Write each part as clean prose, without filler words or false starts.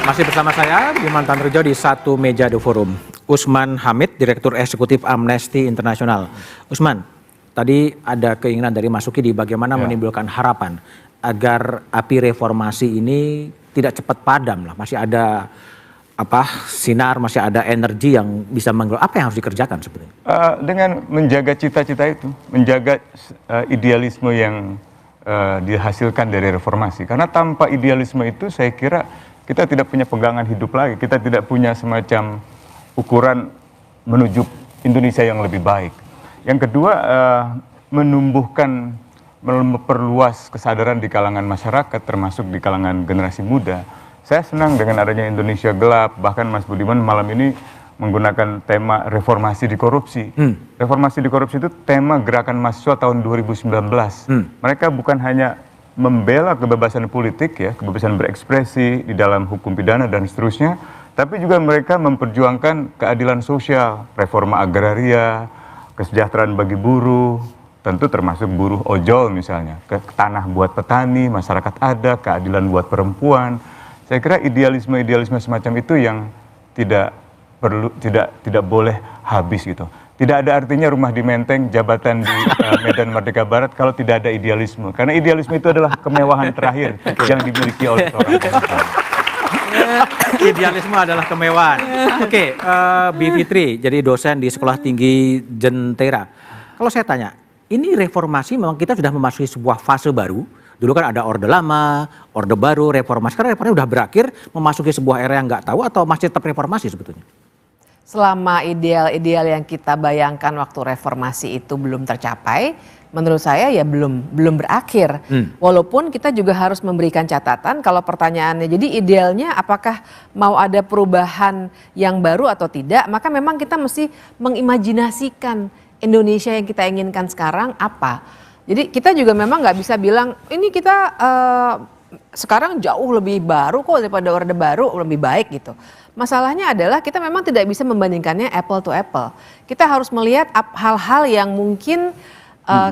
Masih bersama saya, Budiman Tanrujo di Satu Meja The Forum. Usman Hamid, Direktur Eksekutif Amnesty International. Usman, tadi ada keinginan dari Mas Uki di bagaimana menimbulkan harapan agar api reformasi ini tidak cepat padam lah. Masih ada sinar, masih ada energi yang bisa menggelar. Apa yang harus dikerjakan sebetulnya? Dengan menjaga cita-cita itu, menjaga idealisme yang dihasilkan dari reformasi. Karena tanpa idealisme itu saya kira kita tidak punya pegangan hidup lagi. Kita tidak punya semacam ukuran menuju Indonesia yang lebih baik. Yang kedua, menumbuhkan, memperluas kesadaran di kalangan masyarakat, termasuk di kalangan generasi muda. Saya senang dengan adanya Indonesia Gelap, bahkan Mas Budiman malam ini menggunakan tema reformasi di korupsi. Reformasi di korupsi itu tema gerakan mahasiswa tahun 2019. Mereka bukan hanya membela kebebasan politik, ya, kebebasan berekspresi di dalam hukum pidana dan seterusnya, tapi juga mereka memperjuangkan keadilan sosial, reforma agraria, kesejahteraan bagi buruh, tentu termasuk buruh ojol misalnya, tanah buat petani, masyarakat adat, keadilan buat perempuan. Saya kira idealisme semacam itu yang tidak boleh habis gitu. Tidak ada artinya rumah di Menteng, jabatan di Medan Merdeka Barat kalau tidak ada idealisme. Karena idealisme itu adalah kemewahan terakhir yang dimiliki oleh seorang pemimpin. Idealisme adalah kemewahan. Oke, Bi Fitri jadi dosen di Sekolah Tinggi Jentera. Kalau saya tanya, ini reformasi memang kita sudah memasuki sebuah fase baru. Dulu kan ada Orde Lama, Orde Baru, reformasi. Sekarang reformasi sudah berakhir, memasuki sebuah era yang nggak tahu atau masih tetap reformasi sebetulnya? Selama ideal-ideal yang kita bayangkan waktu reformasi itu belum tercapai, menurut saya ya belum berakhir. Walaupun kita juga harus memberikan catatan kalau pertanyaannya, jadi idealnya apakah mau ada perubahan yang baru atau tidak, maka memang kita mesti mengimajinasikan Indonesia yang kita inginkan sekarang apa. Jadi kita juga memang nggak bisa bilang ini kita sekarang jauh lebih baru kok daripada Orde Baru, lebih baik gitu. Masalahnya adalah kita memang tidak bisa membandingkannya apple to apple. Kita harus melihat hal-hal yang mungkin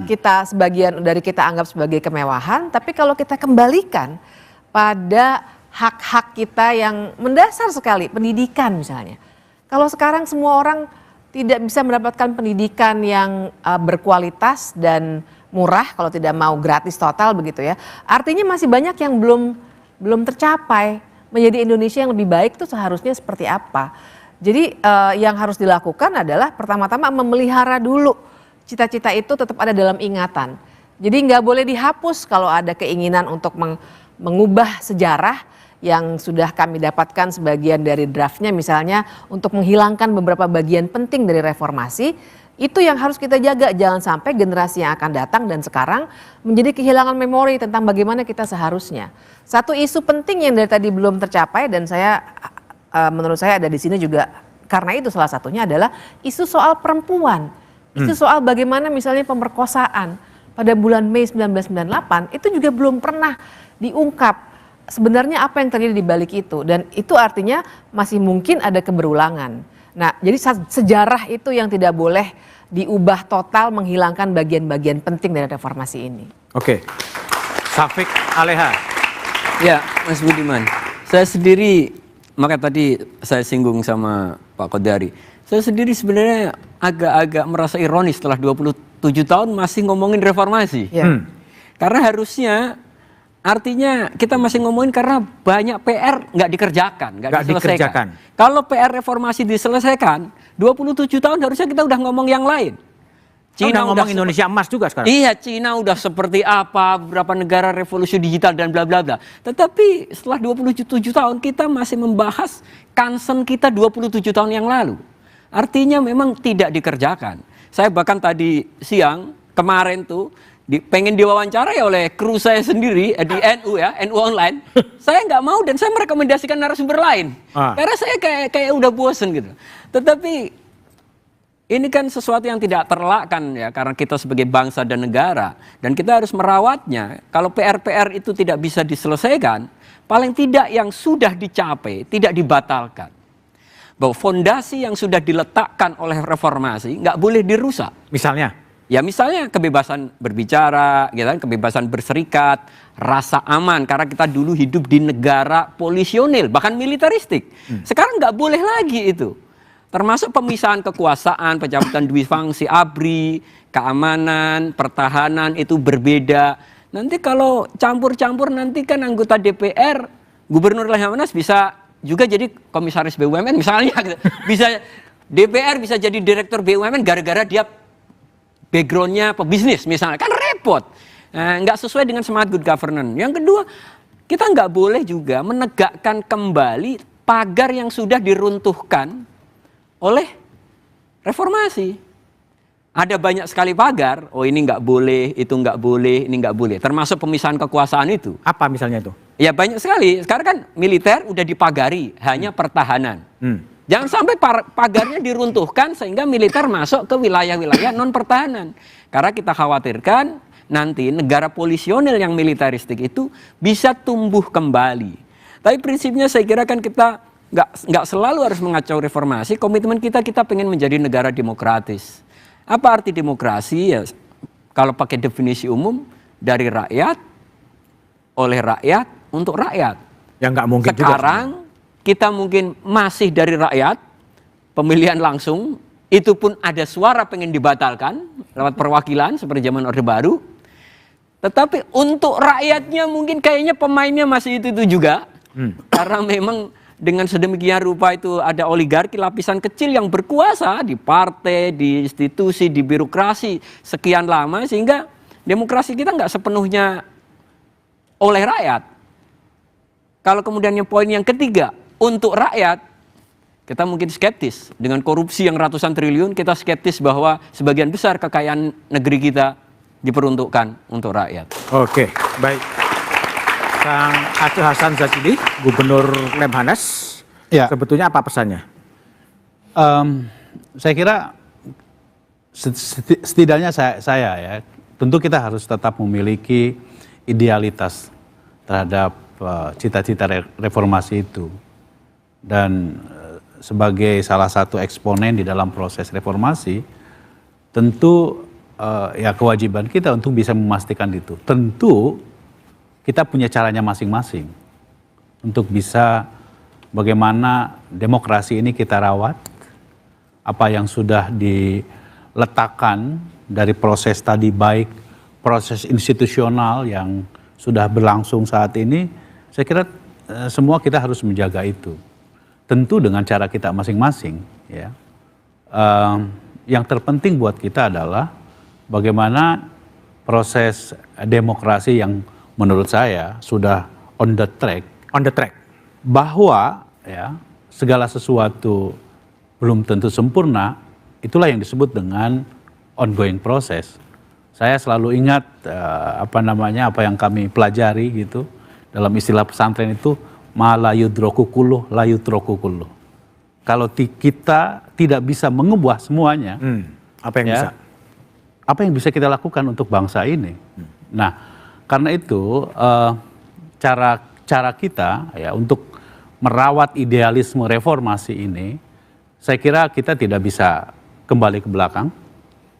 kita sebagian dari kita anggap sebagai kemewahan, tapi kalau kita kembalikan pada hak-hak kita yang mendasar sekali, pendidikan misalnya. Kalau sekarang semua orang tidak bisa mendapatkan pendidikan yang berkualitas dan murah, kalau tidak mau gratis total begitu ya. Artinya masih banyak yang belum tercapai. Menjadi Indonesia yang lebih baik itu seharusnya seperti apa. Jadi yang harus dilakukan adalah pertama-tama memelihara dulu cita-cita itu tetap ada dalam ingatan. Jadi nggak boleh dihapus kalau ada keinginan untuk mengubah sejarah yang sudah kami dapatkan sebagian dari draftnya misalnya untuk menghilangkan beberapa bagian penting dari reformasi. Itu yang harus kita jaga, jangan sampai generasi yang akan datang dan sekarang menjadi kehilangan memori tentang bagaimana kita seharusnya. Satu isu penting yang dari tadi belum tercapai dan menurut saya ada di sini juga karena itu salah satunya adalah isu soal perempuan. Isu soal bagaimana misalnya pemerkosaan pada bulan Mei 1998 itu juga belum pernah diungkap. Sebenarnya apa yang terjadi di balik itu dan itu artinya masih mungkin ada keberulangan. Nah, jadi sejarah itu yang tidak boleh diubah total, menghilangkan bagian-bagian penting dari reformasi ini. Oke, Syafiq Aleha. Ya, Mas Budiman, saya sendiri, makanya tadi saya singgung sama Pak Kodari, saya sendiri sebenarnya agak-agak merasa ironis setelah 27 tahun masih ngomongin reformasi. Karena harusnya artinya kita masih ngomongin karena banyak PR nggak dikerjakan, nggak diselesaikan. Kalau PR reformasi diselesaikan, 27 tahun harusnya kita udah ngomong yang lain. Cina udah ngomong Indonesia emas juga sekarang. Iya, Cina udah seperti apa, beberapa negara revolusi digital dan bla bla bla. Tetapi setelah 27 tahun kita masih membahas concern kita 27 tahun yang lalu. Artinya memang tidak dikerjakan. Saya bahkan tadi siang, kemarin tuh, pengen diwawancarai oleh kru saya sendiri di NU ya, NU online. Saya nggak mau dan saya merekomendasikan narasumber lain. Karena saya kayak udah bosen gitu. Tetapi ini kan sesuatu yang tidak terelakkan ya, karena kita sebagai bangsa dan negara. Dan kita harus merawatnya. Kalau PR-PR itu tidak bisa diselesaikan, paling tidak yang sudah dicapai, tidak dibatalkan. Bahwa fondasi yang sudah diletakkan oleh reformasi nggak boleh dirusak. Misalnya? Ya misalnya kebebasan berbicara, gitu kan, kebebasan berserikat, rasa aman karena kita dulu hidup di negara polisionil, bahkan militeristik. Sekarang nggak boleh lagi itu. Termasuk pemisahan kekuasaan, pencabutan duit fungsi ABRI, keamanan, pertahanan itu berbeda. Nanti kalau campur-campur nanti kan anggota DPR, Gubernur Lemhanas bisa juga jadi komisaris BUMN misalnya. Bisa DPR bisa jadi direktur BUMN gara-gara dia backgroundnya pebisnis misalnya, kan repot, nggak sesuai dengan semangat good governance. Yang kedua, kita nggak boleh juga menegakkan kembali pagar yang sudah diruntuhkan oleh reformasi. Ada banyak sekali pagar, oh ini nggak boleh, itu nggak boleh, ini nggak boleh, termasuk pemisahan kekuasaan itu. Apa misalnya itu? Ya banyak sekali, sekarang kan militer udah dipagari, hanya pertahanan. Jangan sampai pagarnya diruntuhkan sehingga militer masuk ke wilayah-wilayah non-pertahanan. Karena kita khawatirkan nanti negara polisionil yang militeristik itu bisa tumbuh kembali. Tapi prinsipnya saya kira kan kita nggak selalu harus mengacau reformasi. Komitmen kita pengen menjadi negara demokratis. Apa arti demokrasi? Ya, kalau pakai definisi umum, dari rakyat, oleh rakyat, untuk rakyat. Yang nggak mungkin sekarang juga. Kita mungkin masih dari rakyat, pemilihan langsung, itu pun ada suara pengen dibatalkan lewat perwakilan seperti zaman Orde Baru. Tetapi untuk rakyatnya mungkin kayaknya pemainnya masih itu juga. Karena memang dengan sedemikian rupa itu ada oligarki lapisan kecil yang berkuasa di partai, di institusi, di birokrasi sekian lama sehingga demokrasi kita nggak sepenuhnya oleh rakyat. Kalau kemudian yang poin yang ketiga, untuk rakyat, kita mungkin skeptis. Dengan korupsi yang ratusan triliun, kita skeptis bahwa sebagian besar kekayaan negeri kita diperuntukkan untuk rakyat. Oke, baik. Kang Aceh Hasan Zahidi, Gubernur Lemhanas, Ya. sebetulnya apa pesannya? Saya kira setidaknya saya ya, tentu kita harus tetap memiliki idealitas terhadap cita-cita reformasi itu. Dan sebagai salah satu eksponen di dalam proses reformasi, tentu ya kewajiban kita untuk bisa memastikan itu. Tentu kita punya caranya masing-masing untuk bisa bagaimana demokrasi ini kita rawat, apa yang sudah diletakkan dari proses tadi baik proses institusional yang sudah berlangsung saat ini, saya kira semua kita harus menjaga itu. Tentu dengan cara kita masing-masing, ya. Yang terpenting buat kita adalah bagaimana proses demokrasi yang menurut saya sudah on the track, bahwa ya segala sesuatu belum tentu sempurna, itulah yang disebut dengan ongoing proses. Saya selalu ingat apa yang kami pelajari gitu dalam istilah pesantren itu, ma la yudroku kulluh la yutroku kulluh. Kalau kita tidak bisa mengubah semuanya, apa yang bisa? Apa yang bisa kita lakukan untuk bangsa ini? Nah, karena itu cara kita ya untuk merawat idealisme reformasi ini, saya kira kita tidak bisa kembali ke belakang.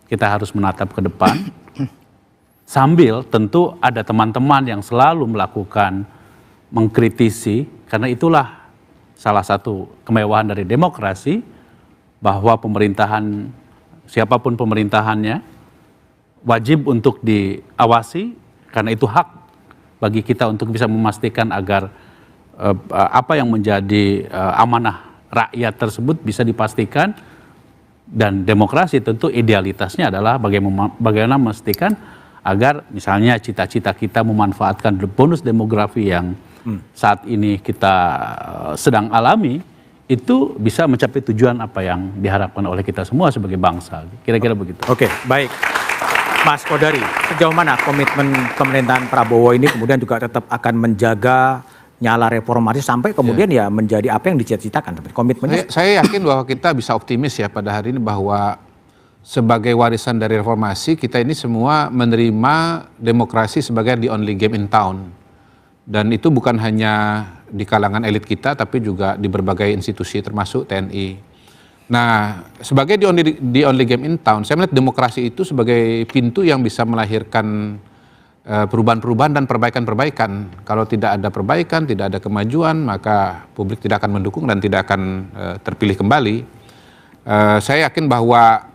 Kita harus menatap ke depan. Sambil tentu ada teman-teman yang selalu melakukan mengkritisi, karena itulah salah satu kemewahan dari demokrasi, bahwa pemerintahan, siapapun pemerintahannya, wajib untuk diawasi, karena itu hak bagi kita untuk bisa memastikan agar apa yang menjadi amanah rakyat tersebut bisa dipastikan. Dan demokrasi tentu idealitasnya adalah bagaimana memastikan agar misalnya cita-cita kita memanfaatkan bonus demografi yang saat ini kita sedang alami, itu bisa mencapai tujuan apa yang diharapkan oleh kita semua sebagai bangsa. Kira-kira begitu. Oke, baik. Mas Kodari, sejauh mana komitmen pemerintahan Prabowo ini kemudian juga tetap akan menjaga nyala reformasi sampai kemudian ya menjadi apa yang dicita-citakan? Komitmennya? Saya yakin bahwa kita bisa optimis ya pada hari ini bahwa sebagai warisan dari reformasi, kita ini semua menerima demokrasi sebagai the only game in town. Dan itu bukan hanya di kalangan elit kita, tapi juga di berbagai institusi termasuk TNI. Nah, sebagai the only game in town, saya melihat demokrasi itu sebagai pintu yang bisa melahirkan perubahan-perubahan dan perbaikan-perbaikan. Kalau tidak ada perbaikan, tidak ada kemajuan, maka publik tidak akan mendukung dan tidak akan terpilih kembali. Saya yakin bahwa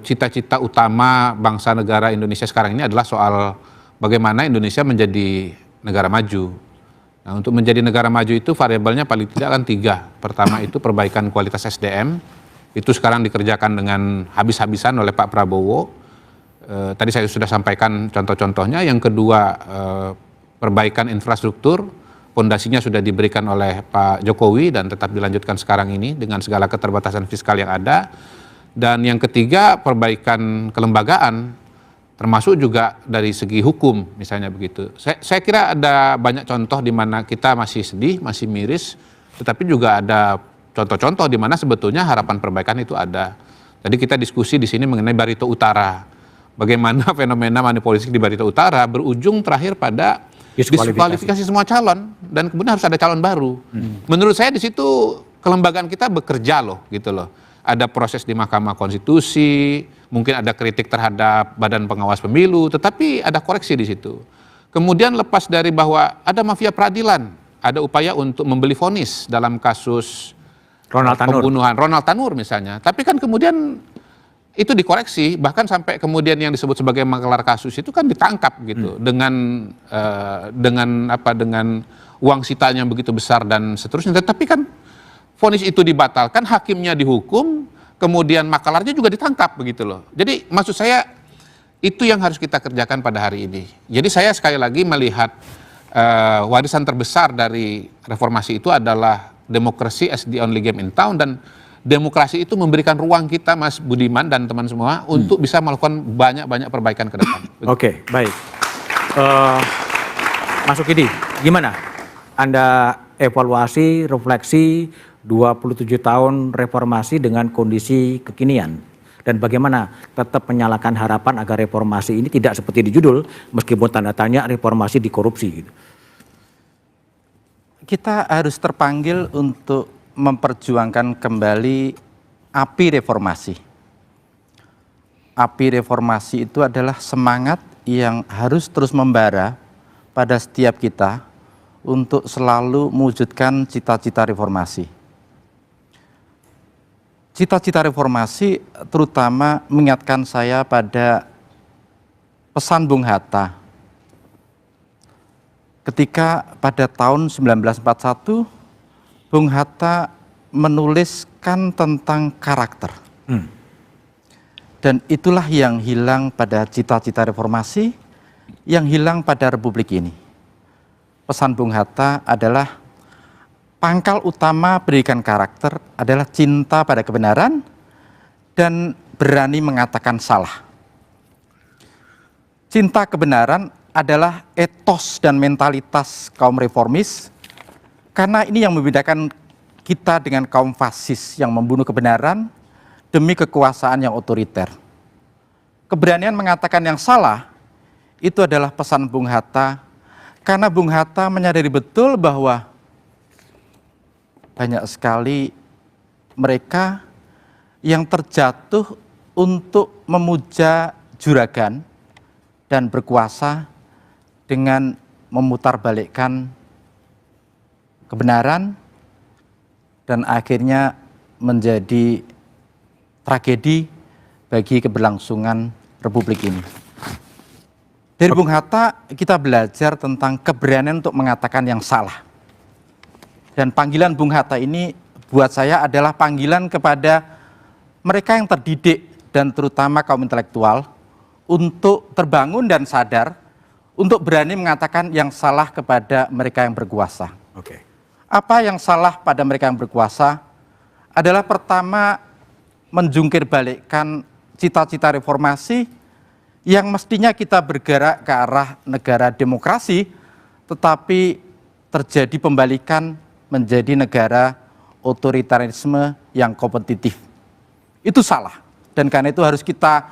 cita-cita utama bangsa negara Indonesia sekarang ini adalah soal bagaimana Indonesia menjadi negara maju. Nah, untuk menjadi negara maju itu variabelnya paling tidak kan 3. Pertama itu perbaikan kualitas SDM, itu sekarang dikerjakan dengan habis-habisan oleh Pak Prabowo. Tadi saya sudah sampaikan contoh-contohnya. Yang kedua, perbaikan infrastruktur, fondasinya sudah diberikan oleh Pak Jokowi dan tetap dilanjutkan sekarang ini dengan segala keterbatasan fiskal yang ada. Dan yang ketiga, perbaikan kelembagaan, termasuk juga dari segi hukum, misalnya begitu. Saya kira ada banyak contoh di mana kita masih sedih, masih miris, tetapi juga ada contoh-contoh di mana sebetulnya harapan perbaikan itu ada. Tadi kita diskusi di sini mengenai Barito Utara. Bagaimana fenomena money politik di Barito Utara berujung terakhir pada diskualifikasi semua calon dan kemudian harus ada calon baru. Menurut saya di situ kelembagaan kita bekerja loh, gitu loh. Ada proses di Mahkamah Konstitusi, mungkin ada kritik terhadap Badan Pengawas Pemilu, tetapi ada koreksi di situ. Kemudian lepas dari bahwa ada mafia peradilan, ada upaya untuk membeli vonis dalam kasus pembunuhan Ronald Tanur misalnya. Tapi kan kemudian itu dikoreksi, bahkan sampai kemudian yang disebut sebagai maklar kasus itu kan ditangkap gitu dengan uang sitanya yang begitu besar dan seterusnya. Tapi kan vonis itu dibatalkan, hakimnya dihukum, kemudian makalarnya juga ditangkap begitu loh. Jadi maksud saya itu yang harus kita kerjakan pada hari ini. Jadi saya sekali lagi melihat warisan terbesar dari reformasi itu adalah demokrasi as the only game in town, dan demokrasi itu memberikan ruang kita, Mas Budiman dan teman semua, untuk bisa melakukan banyak-banyak perbaikan ke depan. Oke, baik. Mas Ukidi, gimana Anda evaluasi, refleksi 27 tahun reformasi dengan kondisi kekinian? Dan bagaimana tetap menyalakan harapan agar reformasi ini tidak seperti di judul, meskipun tanda tanya reformasi dikorupsi gitu. Kita harus terpanggil untuk memperjuangkan kembali api reformasi. Api reformasi itu adalah semangat yang harus terus membara pada setiap kita untuk selalu mewujudkan cita-cita reformasi. Cita-cita reformasi terutama mengingatkan saya pada pesan Bung Hatta. Ketika pada tahun 1941 Bung Hatta menuliskan tentang karakter. Dan itulah yang hilang pada cita-cita reformasi, yang hilang pada Republik ini. Pesan Bung Hatta adalah pangkal utama pendidikan karakter adalah cinta pada kebenaran dan berani mengatakan salah. Cinta kebenaran adalah etos dan mentalitas kaum reformis, karena ini yang membedakan kita dengan kaum fasis yang membunuh kebenaran demi kekuasaan yang otoriter. Keberanian mengatakan yang salah itu adalah pesan Bung Hatta, karena Bung Hatta menyadari betul bahwa banyak sekali mereka yang terjatuh untuk memuja juragan dan berkuasa dengan memutarbalikkan kebenaran, dan akhirnya menjadi tragedi bagi keberlangsungan Republik ini. Dari Bung Hatta kita belajar tentang keberanian untuk mengatakan yang salah. Dan panggilan Bung Hatta ini buat saya adalah panggilan kepada mereka yang terdidik dan terutama kaum intelektual untuk terbangun dan sadar untuk berani mengatakan yang salah kepada mereka yang berkuasa. Oke. Apa yang salah pada mereka yang berkuasa adalah pertama menjungkir balikkan cita-cita reformasi yang mestinya kita bergerak ke arah negara demokrasi, tetapi terjadi pembalikan menjadi negara otoritarisme yang kompetitif. Itu salah, dan karena itu harus kita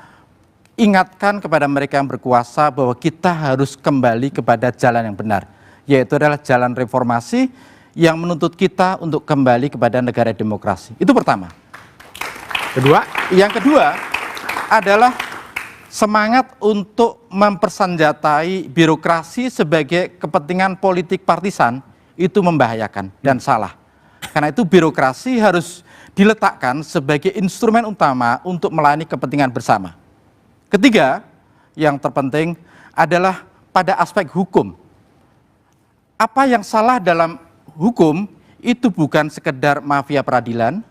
ingatkan kepada mereka yang berkuasa bahwa kita harus kembali kepada jalan yang benar, yaitu adalah jalan reformasi yang menuntut kita untuk kembali kepada negara demokrasi. Itu pertama. Kedua, Yang kedua adalah semangat untuk mempersenjatai birokrasi sebagai kepentingan politik partisan itu membahayakan dan salah. Karena itu birokrasi harus diletakkan sebagai instrumen utama untuk melayani kepentingan bersama. Ketiga, yang terpenting adalah pada aspek hukum. Apa yang salah dalam hukum itu bukan sekedar mafia peradilan,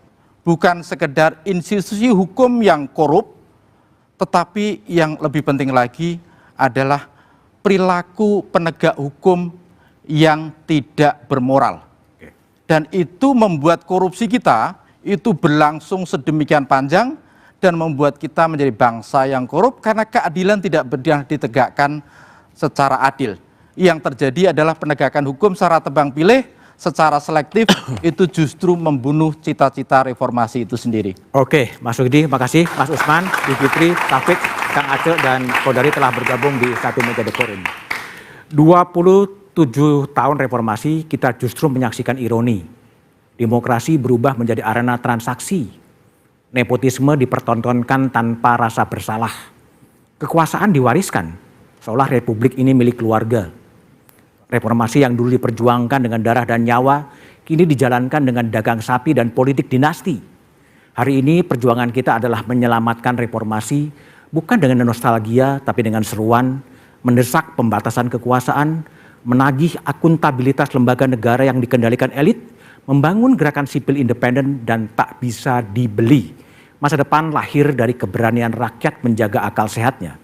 bukan sekedar institusi hukum yang korup, tetapi yang lebih penting lagi adalah perilaku penegak hukum yang tidak bermoral. Dan itu membuat korupsi kita itu berlangsung sedemikian panjang dan membuat kita menjadi bangsa yang korup karena keadilan tidak ditegakkan secara adil. Yang terjadi adalah penegakan hukum secara tebang pilih, secara selektif itu justru membunuh cita-cita reformasi itu sendiri. oke, Mas Sugidi, makasih. Mas Usman, Bu Fitri, Taufik, Kang Aceh, dan Kodari telah bergabung di Satu Meja The Forum. 27 tahun reformasi, kita justru menyaksikan ironi. Demokrasi berubah menjadi arena transaksi. Nepotisme dipertontonkan tanpa rasa bersalah. Kekuasaan diwariskan, seolah republik ini milik keluarga. Reformasi yang dulu diperjuangkan dengan darah dan nyawa, kini dijalankan dengan dagang sapi dan politik dinasti. Hari ini perjuangan kita adalah menyelamatkan reformasi, bukan dengan nostalgia, tapi dengan seruan, mendesak pembatasan kekuasaan, menagih akuntabilitas lembaga negara yang dikendalikan elit, membangun gerakan sipil independen dan tak bisa dibeli. Masa depan lahir dari keberanian rakyat menjaga akal sehatnya.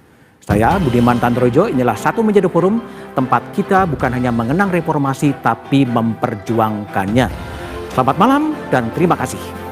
Saya Budiman Tandrojo, inilah Satu Meja The Forum, tempat kita bukan hanya mengenang reformasi tapi memperjuangkannya. Selamat malam dan terima kasih.